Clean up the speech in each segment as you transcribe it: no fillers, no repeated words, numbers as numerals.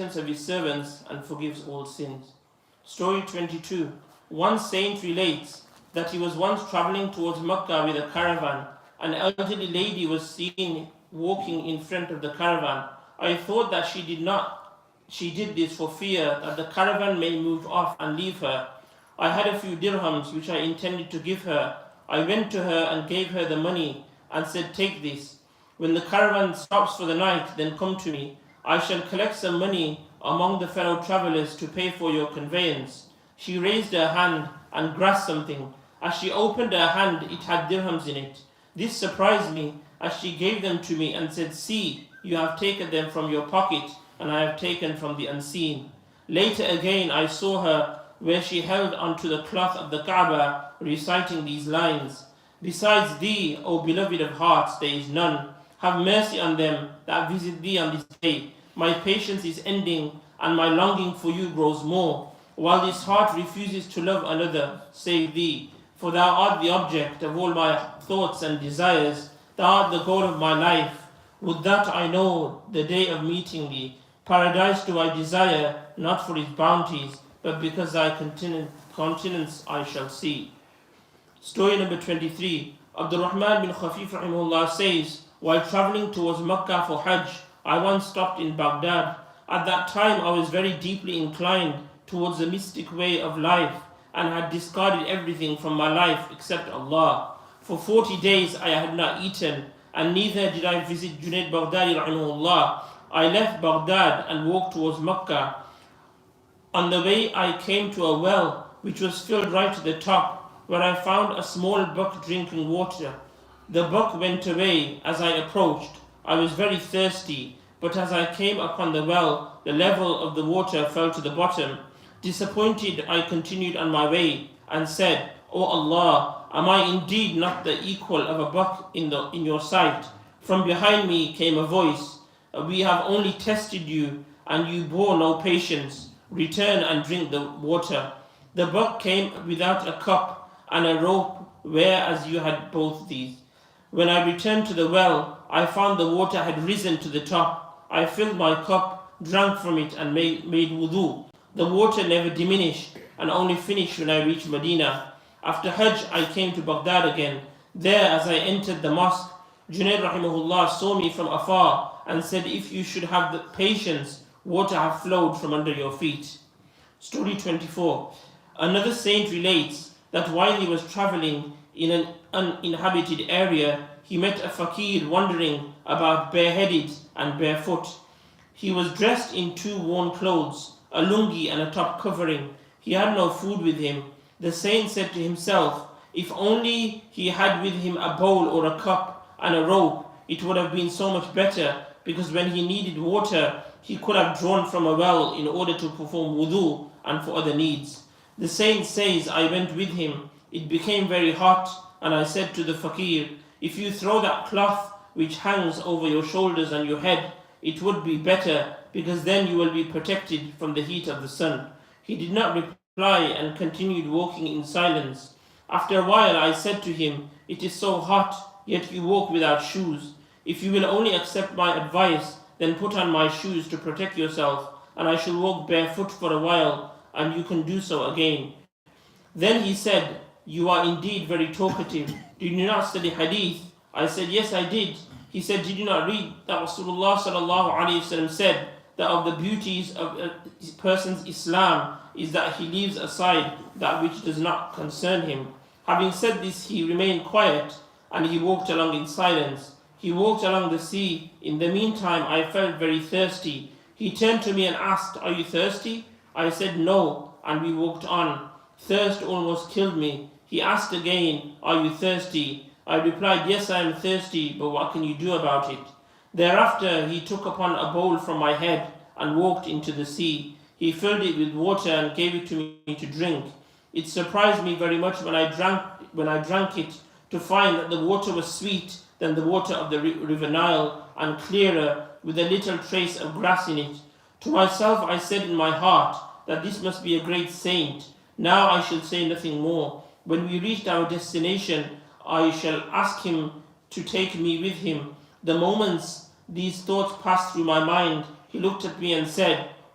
of his servants and forgives all sins. Story 22. One saint relates that he was once traveling towards Mecca with a caravan. An elderly lady was seen walking in front of the caravan. I thought that she did this for fear that the caravan may move off and leave her. I had a few dirhams which I intended to give her. I went to her and gave her the money and said, "Take this. When the caravan stops for the night, then come to me. I shall collect some money among the fellow travelers to pay for your conveyance." She raised her hand and grasped something. As she opened her hand, it had dirhams in it. This surprised me as she gave them to me and said, "See, you have taken them from your pocket, and I have taken from the unseen." Later again, I saw her where she held onto the cloth of the Kaaba, reciting these lines: "Besides thee, O beloved of hearts, there is none. Have mercy on them that visit thee on this day. My patience is ending, and my longing for you grows more, while this heart refuses to love another save thee. For thou art the object of all my thoughts and desires. Thou art the goal of my life. Would that I know the day of meeting thee. Paradise do I desire, not for its bounties, but because thy countenance I shall see." Story number 23. Abdul Rahman bin Khafif rahimahullah says, while traveling towards Mecca for Hajj, I once stopped in Baghdad. At that time I was very deeply inclined towards the mystic way of life and had discarded everything from my life except Allah. For 40 days I had not eaten, and neither did I visit Junaid Baghdadi rahimahullah. I left Baghdad and walked towards Mecca. On the way I came to a well which was filled right to the top, where I found a small buck drinking water. The buck went away as I approached. I was very thirsty, but as I came upon the well, the level of the water fell to the bottom. Disappointed, I continued on my way and said, "O Allah, am I indeed not the equal of a buck in your sight?" From behind me came a voice, "We have only tested you, and you bore no patience. Return and drink the water." The buck came without a cup and a rope, whereas you had both these. When I returned to the well, I found the water had risen to the top. I filled my cup, drank from it, and made wudu. The water never diminished and only finished when I reached Medina. After Hajj, I came to Baghdad again. There, as I entered the mosque, Junaid rahimahullah saw me from afar and said, "If you should have the patience, water have flowed from under your feet." Story 24. Another saint relates that while he was traveling in an uninhabited area, he met a fakir wandering about bareheaded and barefoot. He was dressed in two worn clothes, a lungi and a top covering. He had no food with him. The saint said to himself, if only he had with him a bowl or a cup and a rope, it would have been so much better, because when he needed water, he could have drawn from a well in order to perform wudu and for other needs. The saint says, I went with him. It became very hot, and I said to the fakir, if you throw that cloth which hangs over your shoulders and your head, it would be better, because then you will be protected from the heat of the sun. He did not reply and continued walking in silence. After a while I said to him, it is so hot, yet you walk without shoes. If you will only accept my advice, then put on my shoes to protect yourself, and I shall walk barefoot for a while, and you can do so again. Then he said, you are indeed very talkative. Did you not study hadith? I said, yes, I did. He said, did you not read that Rasulullah sallallahu alaihi wasallam said that of the beauties of a person's Islam is that he leaves aside that which does not concern him? Having said this, he remained quiet and he walked along in silence. He walked along the sea. In the meantime, I felt very thirsty. He turned to me and asked, are you thirsty? I said, no, and we walked on. Thirst almost killed me. He asked again, are you thirsty? I replied, yes, I am thirsty, but what can you do about it? Thereafter, he took upon a bowl from my head and walked into the sea. He filled it with water and gave it to me to drink. It surprised me very much when I drank it to find that the water was sweet than the water of the river Nile, and clearer, with a little trace of grass in it. To myself I said in my heart that this must be a great saint. Now I shall say nothing more. When we reached our destination, I shall ask him to take me with him. The moments these thoughts passed through my mind, he looked at me and said,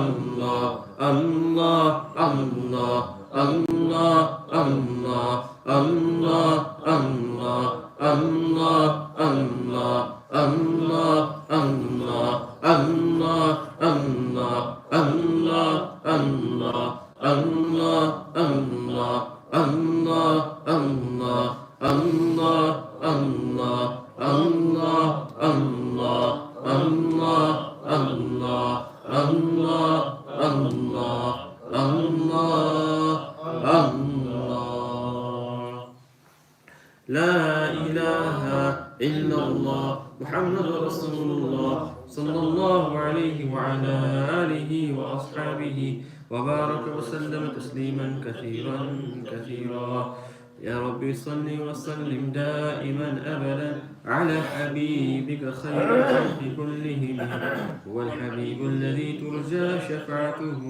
Allah لا إله إلا الله محمد رسول الله صلى الله عليه وعلى آله وأصحابه وبارك وسلم تسليما كثيرا كثيرا. يا رب صل وسلم دائما أبدا على حبيبك خير الخلق كلهم. هو الحبيب الذي ترجى شفاعته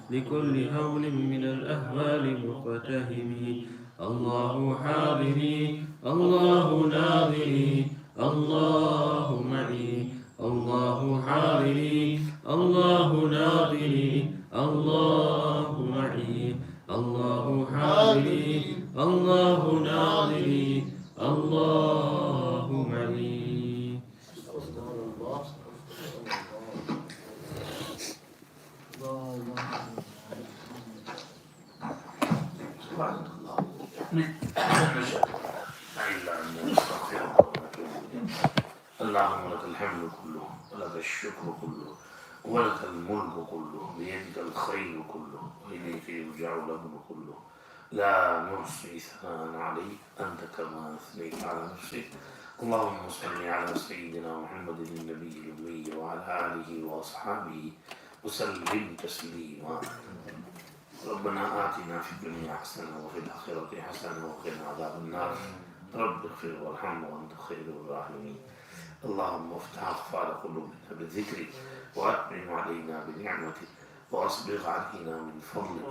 لكل هول من الأهوال مقتهم. الله حاضري الله ناظري الله معي الله حاضري الله ناظري الله معي الله حاضري الله ناظري الله معي. اللهم لك الحمد كله ولك الشكر كله ولك الملك كله بيدك الخير كله وإليك يرجع الأمر كله لا نحصي ثناء عليك أنت كما أثنيت على نفسك. اللهم صل على سيدنا محمد النبي الأمي وعلى آله وأصحابه وسلم تسليما. ربنا آتنا في الدنيا حسنة وفي الآخرة حسنة وقنا عذاب النار. رب اغفر وارحم وأنت خير الراحمين. اللهم افتح أغفار قلوبنا بذكرك وأتمم علينا بنعمتك وأسبغ علينا من فضلك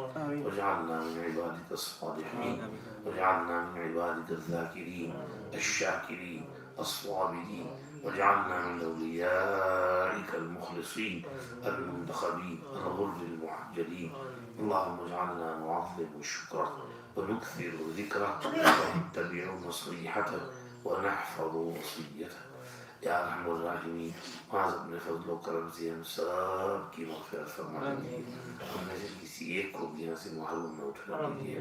واجعلنا من عبادك الصالحين واجعلنا من عبادك الذاكرين الشاكرين الصابرين واجعلنا من أوليائك المخلصين المنتخبين الغر المحجلين. اللهم اجعلنا نعظم شكرك ونكثر ذكرك ونتبع نصيحتك ونحفظ وصيتك. یا ارحم الراحمین معاذ اپنے فضل و کرم سے ہم سب کی مغفرت فرما دیجیے. ہم میں سے کسی ایک کو بھی یہاں سے محروم نہ اٹھا دیجیے.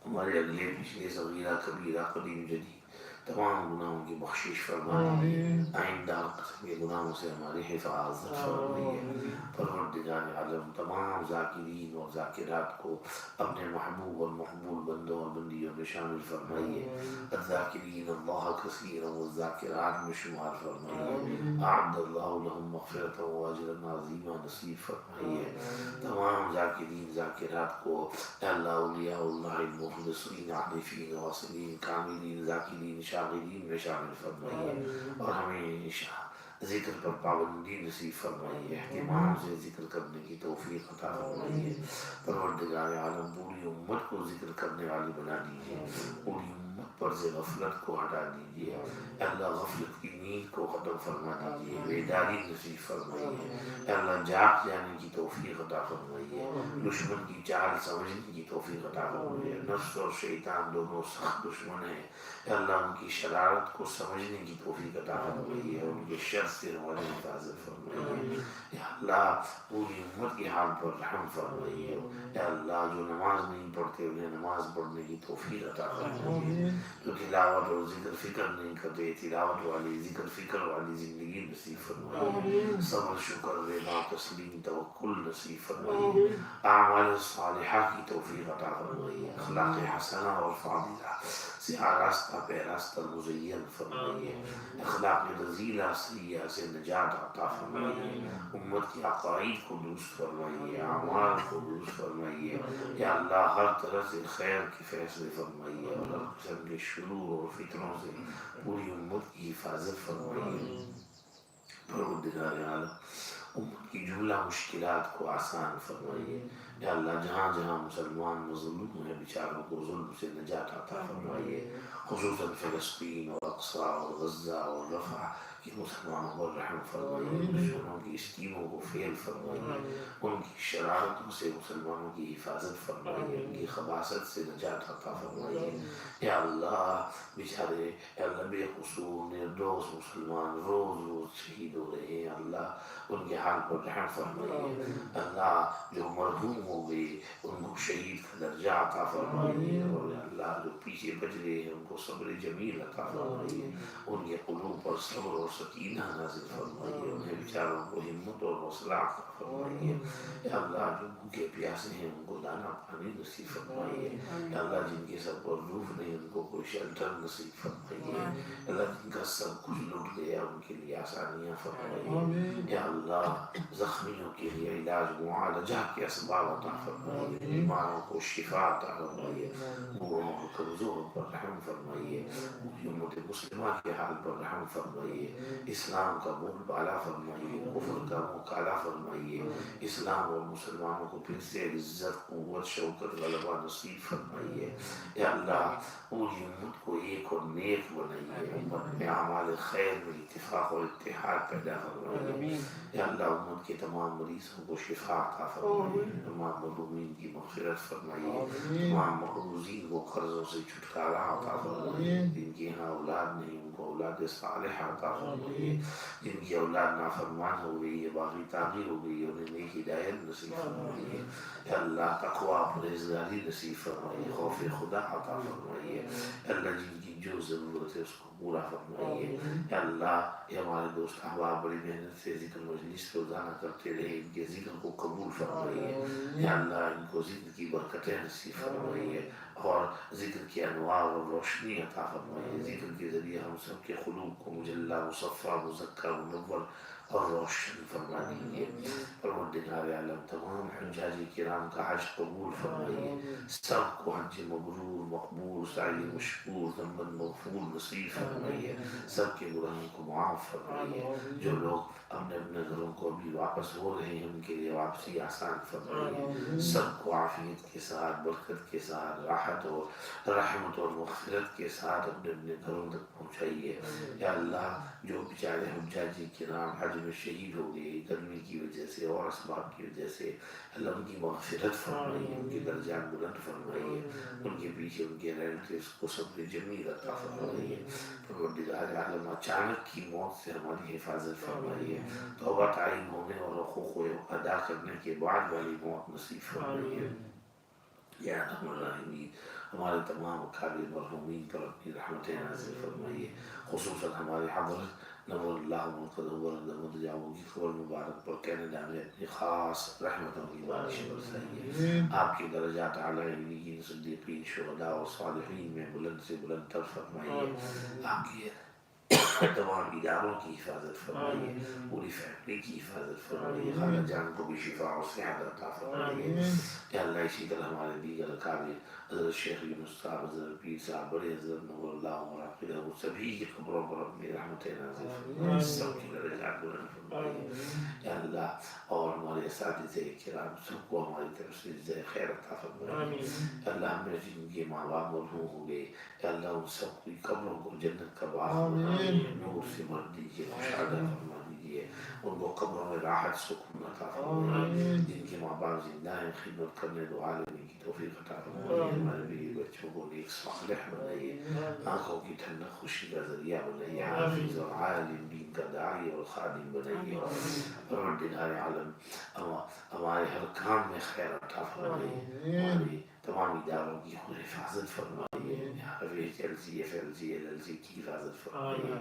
ہمارے اگلے پچھلے صغیرہ کبیرہ قدیم جدید تمام گناہوں کی بخشش فرما دیجیے. آئندہ قسم کے گناہوں سے ہماری حفاظت فرمائیے. پروردگار عالم تمام ذاکرین اور ذاکرات کو اپنے محبوب اور مقبول بندوں اور بندیوں میں شامل فرمائیے. الذاکرین اللہ کثیرا والذاکرات میں شمار فرمائیے. اعد اللہ لهم مغفرۃ واجرا عظیما نصیب فرمائیے. تمام ذاکرین ذاکرات کو اللہ اولیاء اللہ المخلصین عارفین واصلین کاملین ذاکرین شاغلین میں شامل فرمائیے اور ہمیشہ ذکر پر پابندی نصیب فرمائیے. اہتمام سے ذکر کرنے کی توفیق عطا فرمائیے. پروردگار عالم پوری امت کو ذکر کرنے والی بنا دیجیے. پوری امت پر سے غفلت کو ہٹا دیجیے. اللہ غفلت کی نیند کو ختم فرما دیجیے. بیداری نصیب فرمائیے. اللہ جاگ جانے کی توفیق عطا فرمائیے. دشمن کی چال سمجھنے کی توفیق عطا فرمائیے. نفس اور شیطان دونوں سخت دشمن ہیں. اللہ ان کی شرارت کو سمجھنے کی توفیق عطا فرمائیے. ان کے شر سے ہماری حفاظت فرمائیے. یا اللہ پوری امت کے حال پر رحم فرمائیے. یا اللہ جو نماز نہیں پڑھتے انہیں نماز پڑھنے کی توفیق عطا فرمائیے. جو تلاوت اور ذکر فکر نہیں کرتے تلاوت والی ذکر فکر والی زندگی نصیب فرمائیے. صبر شکر رضا تسلیم توکل نصیب فرمائیے. اعمال صالحہ کی توفیق عطا فرمائیے. اخلاق حسنہ اور فاضلہ سے آراستہ پیراستہ مزین فرمائیے. اخلاق رذیلہ سیئہ سے نجات عطا فرمائیے. امت کے عقائد کو درست فرمائیے. اعمال کو درست فرمائیے. یا اللہ ہر طرح سے خیر کے فیصلے فرمائیے اور ہر قسم کے شرور اور فتنوں سے پوری امت کی حفاظت فرمائیے. پروردگار عالم امت کی جملہ مشکلات کو آسان فرمائیے. یا اللہ جہاں جہاں مسلمان مظلوم ہیں بیچاروں کو ظلم سے نجات عطا فرمائیے. خصوصاً فلسطین اور اقصی اور غزہ اور رفح کہ مسلمانوں پر رحم فرمائیے، دشمنوں کی اسکیموں کو فیل فرمائیے، ان کی شرارتوں سے مسلمانوں کی حفاظت فرمائیے، ان کی خباثت سے نجات عطا فرمائیے۔ یا اللہ بیچارے یا اللہ بے قصور نردوش مسلمان روز روز شہید ہو رہے ہیں، اللہ ان کے حال پر رحم فرمائیے۔ اللہ جو مرحوم ہو گئے ان کو شہید کا درجہ عطا فرمائیے، اور اللہ جو پیچھے بچ گئے ہیں ان کو صبر جمیل عطا فرمائیے، ان کے قلوب پر صبر اور سکینہ نازل فرمائیے، انہیں بیچاروں کو ہمت اور حوصلہ عطا فرمائیے۔ یا اللہ جو بھوکے پیاسے ہیں ان کو دانا پانی نصیب فرمائیے۔ یا اللہ جن کے سر پر روف نہیں ان کو کوئی شیلٹر نصیب فرمائیے۔ اللہ جن کا سب کچھ لٹ گیا ان کے لیے آسانیاں فرمائیے۔ یا اللہ زخمیوں کے لیے علاج معالجہ کے اسباب عطا فرمائیے، بیماروں کو شفا عطا فرمائیے، بوڑھوں اور کمزوروں پر رحم فرمائیے، امت مسلمہ کے حال پر رحم فرمائیے، اسلام کا بول بالا فرمائیے، کفر کا منہ کالا فرمائیے، اسلام اور مسلمانوں کو پھر سے عزت قوت شوکت غلبہ نصیب فرمائیے۔ یا اللہ پوری امت کو ایک اور نیک بنائیے، امت میں اعمال خیر میں اتفاق اور اتحاد پیدا فرمائیے۔ یا اللہ امت کے تمام مریضوں کو شفا عطا فرمائیے، تمام مظلومین کی مغفرت فرمائیے، تمام مقروضین کو قرضوں سے چھٹکارا عطا فرمائیے، جن کے یہاں اولاد نہیں ان کو اولاد صالحہ عطا فرمائیے، جن کی اولاد نافرمان ہو گئی ہے باغی طاغی ہو گئی ہے انہیں نیک ہدایت نصیب فرمائیے۔ یا اللہ تقویٰ پرہیزگاری نصیب فرمائیے، خوف خدا عطا فرمائیے۔ یا اللہ جن کی جو ضرورت ہے اس کو پورا فرمائیے۔ یا اللہ یہ ہمارے دوست احباب بڑی محنت سے ذکر مجلس روزانہ کرتے رہے، ان کے ذکر کو قبول فرمائیے۔ یا اللہ ان کو ذکر کی برکتیں نصیب فرمائیے اور ذکر کی انوار اور روشنی عطا فرمائیے، ذکر کے ذریعے ہم سب کے قلوب کو مجلہ مصفہ مزکہ منور اور روشن فرما دیجیے۔ پروردگار عالم تمام حجاج کرام کا حج قبول فرمائیے، سب کو حج مبرور مقبول سعی مشکور ذنبا مغفور نصیب فرمائیے، سب کے گناہوں کو معاف فرمائیے، جو لوگ اپنے اپنے گھروں کو ابھی واپس ہو رہے ہیں ان کے لیے واپسی آسان فرمائیے، سب کو عافیت کے ساتھ برکت کے ساتھ راحت اور رحمت اور مغفرت کے ساتھ اپنے اپنے گھروں تک پہنچائیے۔ یا اللہ جو بیچارے حجاج کرام حج میں شہید ہو گئے گرمی کی وجہ سے اور اسباب کی وجہ سے، اللہ ان کی مغفرت فرمائیے، ان کے درجات بلند فرمائیے، ان کے پیچھے ان کے ریلیٹیوز کو صبر جمیل عطا فرمائیے۔ پروردگار عالم اچانک کی موت سے ہماری حفاظت فرمائیے، توبہ تعین ہونے اور حقوق ادا کرنے کے بعد والی موت نصیب فرمائیے۔ یا ارحم الراحمین ہمارے تمام اکابر مرحومین پر اپنی رحمتیں نازل فرمائیے، خصوصاً ہمارے حضرت نور اللہ منقدر ورد جاؤں کی خبر مبارک پر کینیڈا میں اپنی خاص رحمتوں کی بارش برسائیے، آپ کے درجات اعلیٰ علین صدیقین شہداء اور صالحین میں بلند سے بلند تر فرمائیے، آپ کے تمام اداروں کی حفاظت فرمائیے، پوری فیملی کی حفاظت فرمائیے، خالہ جان کو بھی شفا اور صحت عطا فرمائیے۔ یا اللہ اسی طرح ہمارے دیگر اکابر حضرت شیخ یونس صاحب، حضرت پیر صاحب، بڑے حضرت نور اللہ مراقبہ وہ سبھی کی قبروں پر اپنی رحمتیں نازل فرمائیے، سب کی درجات بلند فرمائیے۔ یا اللہ اور ہمارے اساتذہ کرام سب کو ہماری طرف سے جزائے خیر عطا فرمائیے۔ یا اللہ ہمیں جن کے ماں باپ مرحوم ہو گئے یا اللہ ان سب کی قبروں کو جنت کا باغ بنائیے، نور سے بھر دیجیے، خوشادہ فرما دیجیے، ان کو قبروں میں راحت سکون عطا فرمائیے، جن کے ماں باپ زندہ ہیں خدمت کرنے دعا لینے کی توفیق عطا فرمائیے، ہمارے بیوی بچوں کو نیک صالح بنائیے، آنکھوں کی ٹھنڈک خوشی کا ذریعہ بنائیے، حافظ اور عالم دین کا داعی اور خادم بنائیے۔ پروردگار عالم ہمارے ہر کام میں خیر عطا فرمائیے، ہماری تمام اداروں کی حفاظت فرمائیے، FLC کی حفاظت فرمائیے،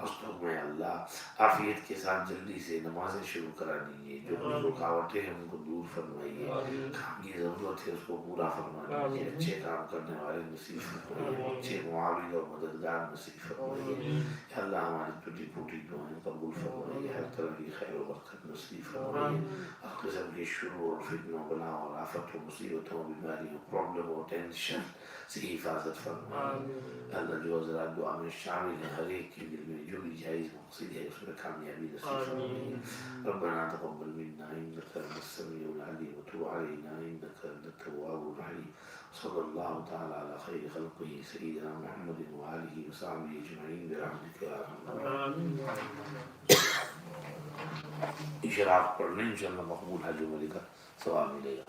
راستوں میں اللہ عافیت کے ساتھ جلدی سے نمازیں شروع کرا دیجیے، جو بھی رکاوٹیں ہیں ان کو دور فرمائیے، کام کی ضرورت ہے اس کو پورا فرما دیجیے، اچھے کام کرنے والے نصیب فرمائیے، اچھے معاون اور مددگار نصیب فرمائیے۔ یا اللہ ہماری ٹوٹی پھوٹی دعائیں قبول فرمائیے، ہر طرح کی خیر و برکت نصیب فرمائیے، ہر قسم کے شرور اور فتنوں بلا اور آفت و مصیبتوں بیماریوں پرابلم اور ٹینشن سے حفاظت فرمائیے۔ اللہ جو حضرات دعا میں شامل ہیں ہر ایک کے دل میں جو بھی جائز مقصد ہے اس میں کامیابی نصیب فرمائیے۔ ربنا تقبل منا انك انت السميع العليم وتب وتب علينا إنك أنت التواب الرحيم. صلى الله تعالى على خير خلقه سيدنا محمد وآله وصحبه أجمعين برحمتك يا أرحم الراحمين. اشراق پڑھنے انشاءاللہ مقبول حج عمرے کا ثواب ملے گا.